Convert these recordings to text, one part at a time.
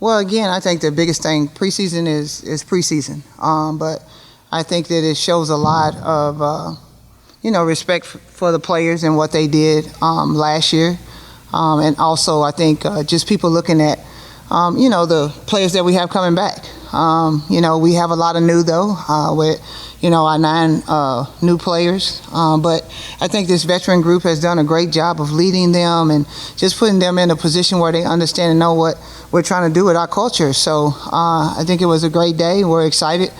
Well, again, I think the biggest thing preseason is preseason, but I think that it shows a lot of respect for the players and what they did last year, and also I think just people looking at the players that we have coming back. We have a lot of new though, with our 9 new players, but I think this veteran group has done a great job of leading them and just putting them in a position where they understand and know what we're trying to do with our culture. So I think it was a great day. We're excited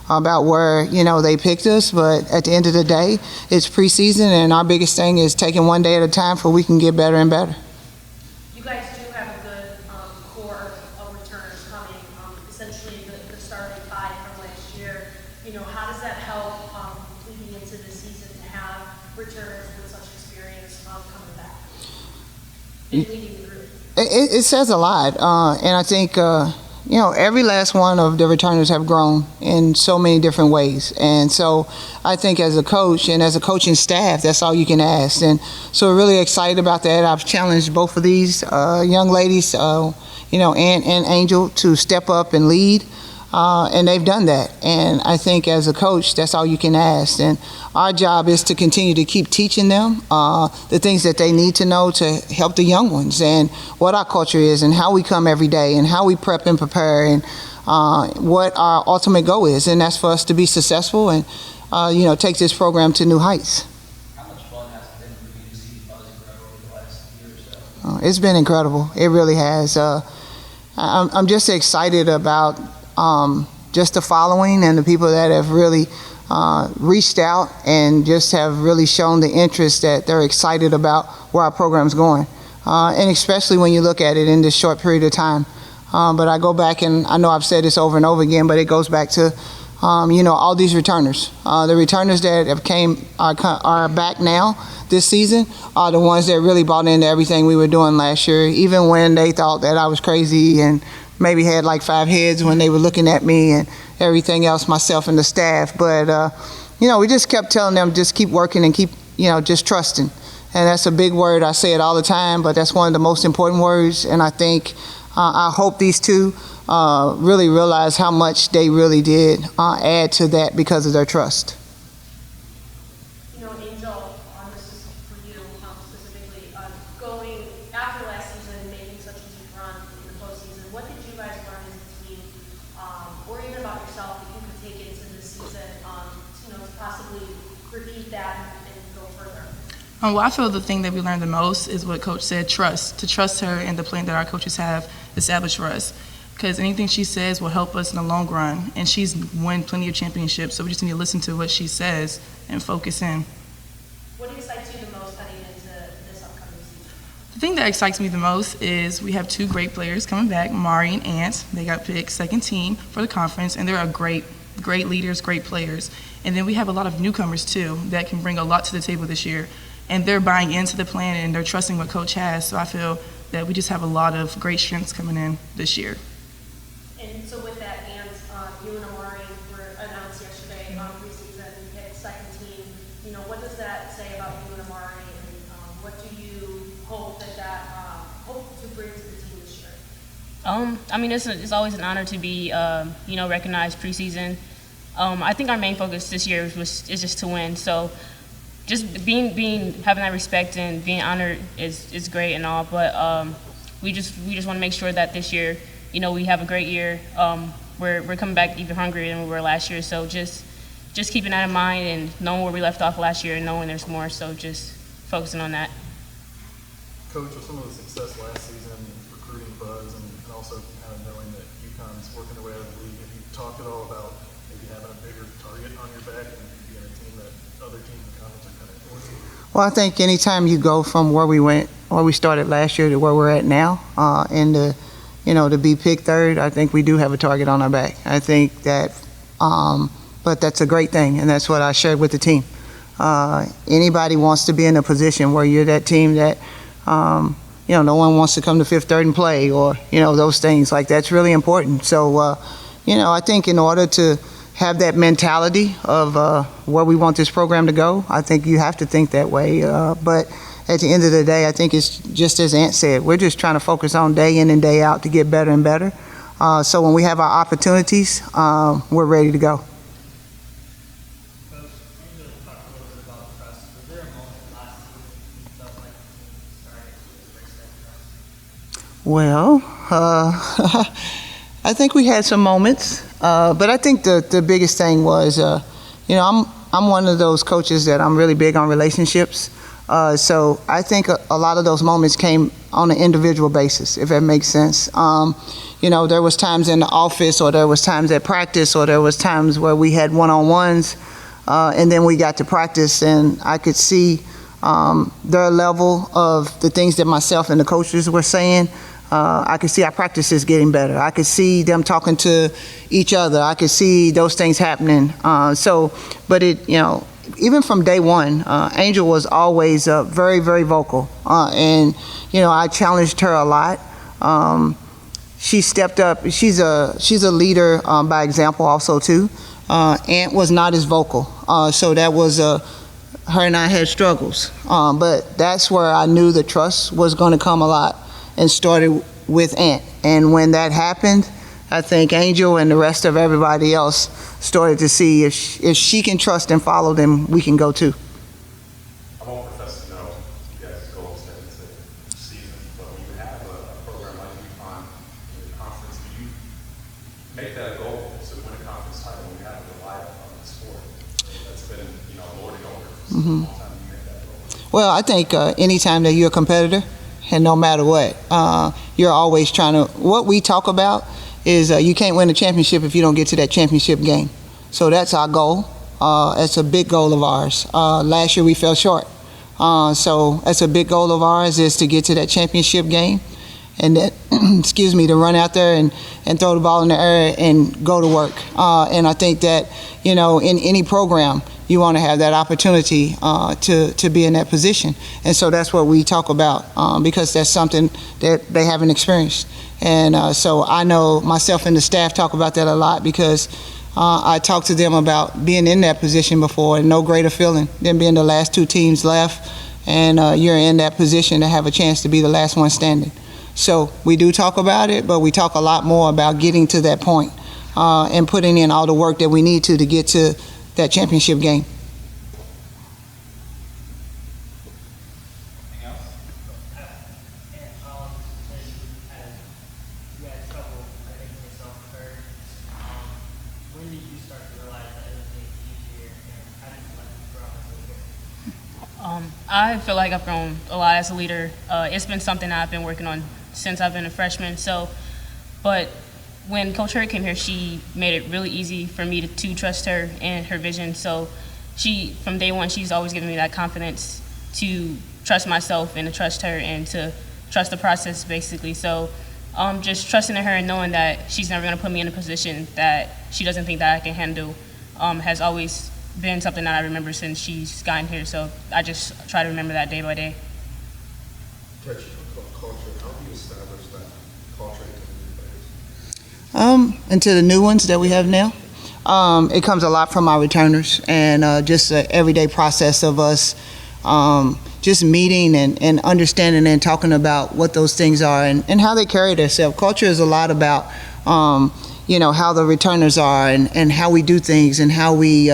about where they picked us, but at the end of the day, it's preseason, and our biggest thing is taking one day at a time so we can get better and better. You guys do have a good core of returners coming, essentially the starting 5 from last year. How does that help leading into the season to have returners with such experience coming back and leading the group? It says a lot, and I think every last one of the returners have grown in so many different ways. And so I think as a coach and as a coaching staff, that's all you can ask. And so we're really excited about that. I've challenged both of these young ladies, and Angel, to step up and lead. And they've done that. And I think as a coach, that's all you can ask. And our job is to continue to keep teaching them the things that they need to know to help the young ones, and what our culture is, and how we come every day, and how we prep and prepare, and what our ultimate goal is. And that's for us to be successful and, take this program to new heights. How much fun has it been for you to see Buzz grow over the last year or so? It's been incredible. It really has. I'm just excited about just the following and the people that have really reached out and just have really shown the interest that they're excited about where our program's going, and especially when you look at it in this short period of time. But I go back, and I know I've said this over and over again, but it goes back to all these returners. The returners that are back now this season are the ones that really bought into everything we were doing last year, even when they thought that I was crazy and maybe had like 5 heads when they were looking at me and everything else, myself and the staff. But, we just kept telling them, just keep working and keep, just trusting. And that's a big word. I say it all the time, but that's one of the most important words. And I think, I hope these two really realize how much they really did add to that because of their trust. Angel, this is for you specifically, going after last season, making such a deep run in the postseason, what did you guys learn as a team, or even about yourself, that you could take into this season, to possibly repeat that and go further? Well, I feel the thing that we learned the most is what Coach said, trust. To trust her and the plan that our coaches have established for us. Because anything she says will help us in the long run. And she's won plenty of championships, so we just need to listen to what she says and focus in. What excites you the most heading into this upcoming season? The thing that excites me the most is we have 2 great players coming back, Mari and Ant. They got picked second team for the conference, and they're great leaders, great players. And then we have a lot of newcomers too that can bring a lot to the table this year. And they're buying into the plan, and they're trusting what Coach has. So I feel that we just have a lot of great strengths coming in this year. And so with that, Ant, you and Amari were announced yesterday on preseason, you hit second team. What does that say about you and Amari, and what do you hope hope to bring to the team this year? It's always an honor to be, recognized preseason. I think our main focus this year is just to win. So just having that respect and being honored is great and all, but we just want to make sure that this year, we have a great year. We're coming back even hungrier than we were last year. So just keeping that in mind and knowing where we left off last year and knowing there's more. So just focusing on that. Coach, with some of the success last season, recruiting Buzz, and also kind of knowing that UConn's working their way out of the league, have you talked at all about maybe having a bigger target on your back and being a team that other teams in the conference are kind of towards? Well, I think anytime you go from where we started last year to where we're at now, and to be picked third, I think we do have a target on our back. I think that, but that's a great thing, and that's what I shared with the team. Anybody wants to be in a position where you're that team that, no one wants to come to fifth, third, and play, or, those things. Like, that's really important. So, I think in order to have that mentality of where we want this program to go, I think you have to think that way. But at the end of the day, I think it's just as Ant said, we're just trying to focus on day in and day out to get better and better. So when we have our opportunities, we're ready to go. Well, I think we had some moments, but I think the biggest thing was, I'm one of those coaches that I'm really big on relationships. So I think a lot of those moments came on an individual basis, if that makes sense. There was times in the office, or there was times at practice, or there was times where we had one-on-ones, and then we got to practice, and I could see their level of the things that myself and the coaches were saying. I could see our practices getting better. I could see them talking to each other. I could see those things happening. But even from day one, Angel was always very, very vocal. And I challenged her a lot. She stepped up. She's a leader by example also too. Ant was not as vocal. So that was her and I had struggles. But that's where I knew the trust was going to come a lot, and started with Ant. And when that happened, I think Angel and the rest of everybody else started to see if she can trust and follow, then we can go too. I won't profess to know you guys' goals heading into the season, but when you have a program like UConn in the conference, do you make that a goal to win a conference title when you have to rely on the sport? That's been, lorded over for a long time. Do you make that goal? Well, I think anytime that you're a competitor, and no matter what, you're always trying to, what we talk about is you can't win a championship if you don't get to that championship game. So that's our goal. That's a big goal of ours. Last year we fell short. So that's a big goal of ours, is to get to that championship game, and that, to run out there and throw the ball in the air and go to work. And I think that, in any program, you want to have that opportunity to be in that position. And so that's what we talk about, because that's something that they haven't experienced. And so I know myself and the staff talk about that a lot, because I talked to them about being in that position before, and no greater feeling than being the last two teams left, and you're in that position to have a chance to be the last one standing. So we do talk about it, but we talk a lot more about getting to that point, and putting in all the work that we need to get to that championship game. Anything else? You had trouble making yourself heard. When did you start to realize that it was getting easier, and how did you grow up as a leader? I feel like I've grown a lot as a leader. It's been something that I've been working on since I've been a freshman. But when Coach Hurd came here, she made it really easy for me to trust her and her vision. So from day one, she's always given me that confidence to trust myself and to trust her and to trust the process, basically. So just trusting in her and knowing that she's never going to put me in a position that she doesn't think that I can handle has always been something that I remember since she's gotten here. So I just try to remember that day by day. Coach, culture, how do you establish that culture into new players? And to the new ones that we have now, it comes a lot from our returners, and just the everyday process of us just meeting and understanding and talking about what those things are and how they carry themselves. Culture is a lot about how the returners are and how we do things and how we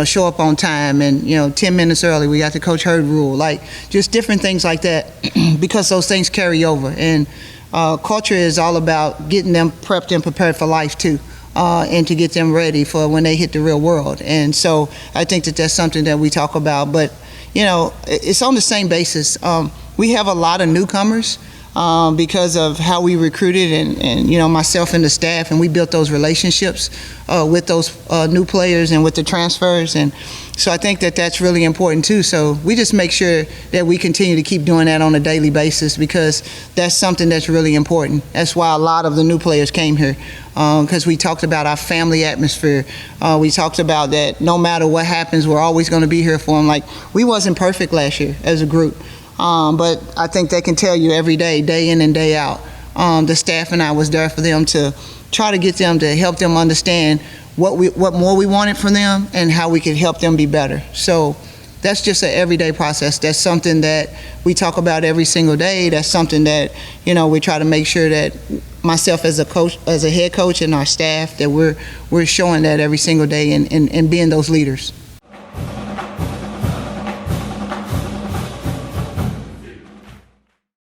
show up on time, and 10 minutes early. We got the Coach Hurd rule, like just different things like that, because those things carry over. And culture is all about getting them prepped and prepared for life too, and to get them ready for when they hit the real world. And so I think that that's something that we talk about, but it's on the same basis. We have a lot of newcomers because of how we recruited and myself and the staff, and we built those relationships with those new players and with the transfers. And so I think that that's really important too. So we just make sure that we continue to keep doing that on a daily basis, because that's something that's really important. That's why a lot of the new players came here, because we talked about our family atmosphere. We talked about that no matter what happens, we're always going to be here for them. Like, we wasn't perfect last year as a group. But I think they can tell you every day, day in and day out, the staff and I was there for them to try to get them to help them understand what more we wanted from them and how we could help them be better. So that's just an everyday process. That's something that we talk about every single day. That's something that, you know, we try to make sure that myself as a coach, as a head coach, and our staff, that we're showing that every single day and being those leaders.